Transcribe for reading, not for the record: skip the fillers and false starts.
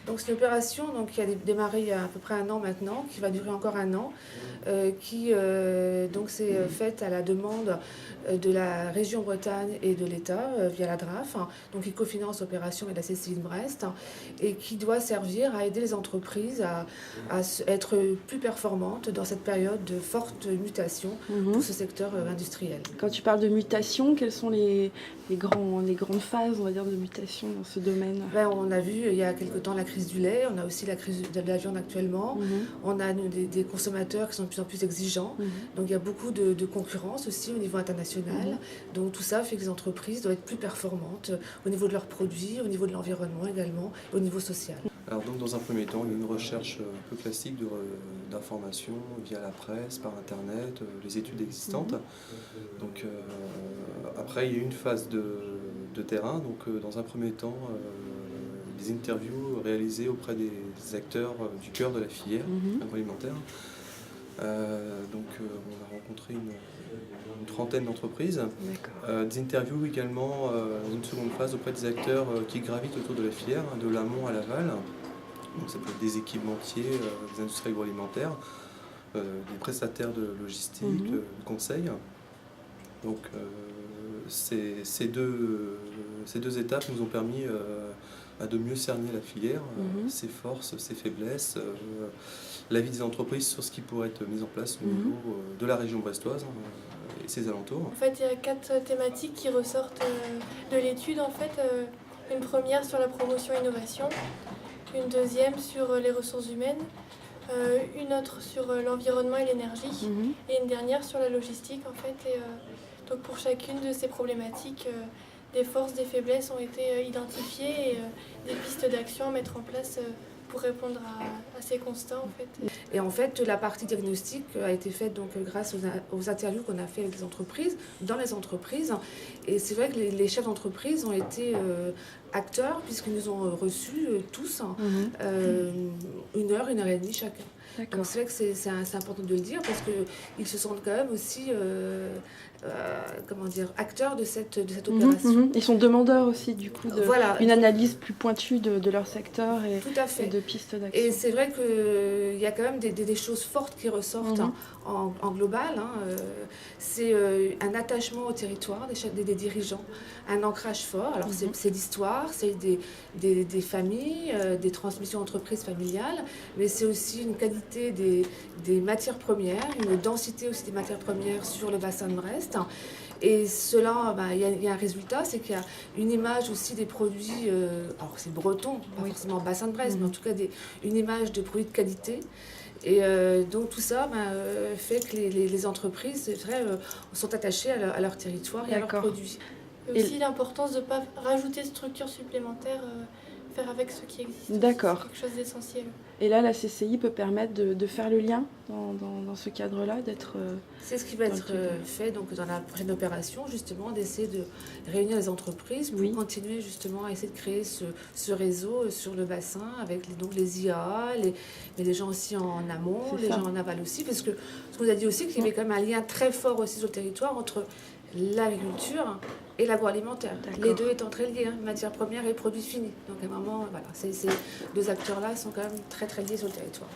Donc c'est une opération donc, qui a démarré il y a à peu près 1 an maintenant, qui va durer encore 1 an, qui donc s'est faite à la demande de la région Bretagne et de l'État via la DRAF, hein, donc qui cofinance l'opération et la CCI de Brest, hein, et qui doit servir à aider les entreprises à être plus performantes dans cette période de forte mutation pour ce secteur industriel. Quand tu parles de mutation, quelles sont les grandes phases, on va dire, de mutation dans ce domaine? Ben, on a vu il y a quelque temps la crise du lait, on a aussi la crise de la viande actuellement, on a des consommateurs qui sont de plus en plus exigeants, donc il y a beaucoup de concurrence aussi au niveau international, donc tout ça fait que les entreprises doivent être plus performantes au niveau de leurs produits, au niveau de l'environnement également, au niveau social. Alors donc dans un premier temps, il y a une recherche un peu classique d'informations via la presse, par internet, les études existantes. Donc après il y a eu une phase de terrain, donc dans un premier temps des interviews réalisées auprès des acteurs du cœur de la filière agroalimentaire. Donc on a rencontré une trentaine d'entreprises. Des interviews également dans une seconde phase auprès des acteurs qui gravitent autour de la filière, hein, de l'amont à l'aval. Donc ça peut être des équipementiers, des industries agroalimentaires, des prestataires de logistique, de conseil. Donc ces deux étapes nous ont permis de mieux cerner la filière, ses forces, ses faiblesses, l'avis des entreprises sur ce qui pourrait être mis en place au niveau de la région brestoise et ses alentours. En fait, il y a 4 thématiques qui ressortent de l'étude. En fait, une première sur la promotion et innovation, une deuxième sur les ressources humaines, une autre sur l'environnement et l'énergie, et une dernière sur la logistique. En fait, donc pour chacune de ces problématiques, des forces, des faiblesses ont été identifiées et des pistes d'action à mettre en place pour répondre à ces constats en fait. Et en fait, la partie diagnostic a été faite donc grâce aux interviews qu'on a fait avec les entreprises, dans les entreprises. Et c'est vrai que les chefs d'entreprise ont été acteurs puisqu'ils nous ont reçus tous 1 heure, 1h30 chacun. Donc c'est vrai que c'est important de le dire parce qu'ils se sentent quand même aussi comment dire, acteurs de cette opération. Ils sont demandeurs aussi du coup d'une analyse plus pointue de leur secteur et de pistes d'action. Et c'est vrai qu'il y a quand même des choses fortes qui ressortent en global. C'est un attachement au territoire des dirigeants, un ancrage fort. Alors c'est l'histoire, c'est des familles, des transmissions d'entreprises familiales, mais c'est aussi une qualité des matières premières, une densité aussi des matières premières sur le bassin de Brest. Et cela, il y a un résultat, c'est qu'il y a une image aussi des produits, alors c'est breton, pas forcément bassin de Brest, mais en tout cas une image de produits de qualité. Et donc tout ça fait que les entreprises, c'est vrai, sont attachées à leur territoire et à leurs produits. Et aussi l'importance de ne pas rajouter de structures supplémentaires, faire avec ce qui existe. D'accord. C'est quelque chose d'essentiel. Et là, la CCI peut permettre de faire le lien dans ce cadre-là, d'être... C'est ce qui va être fait donc, dans la prochaine opération, justement, d'essayer de réunir les entreprises pour continuer justement à essayer de créer ce réseau sur le bassin avec les IAA, mais les gens aussi en amont, les gens en aval aussi, parce que ce qu'on vous a dit aussi, qu'il y avait quand même un lien très fort aussi sur le territoire entre l'agriculture et l'agroalimentaire. Les deux étant très liés, matières premières et produits finis. Donc à un moment, voilà, ces deux acteurs-là sont quand même très très liés sur le territoire.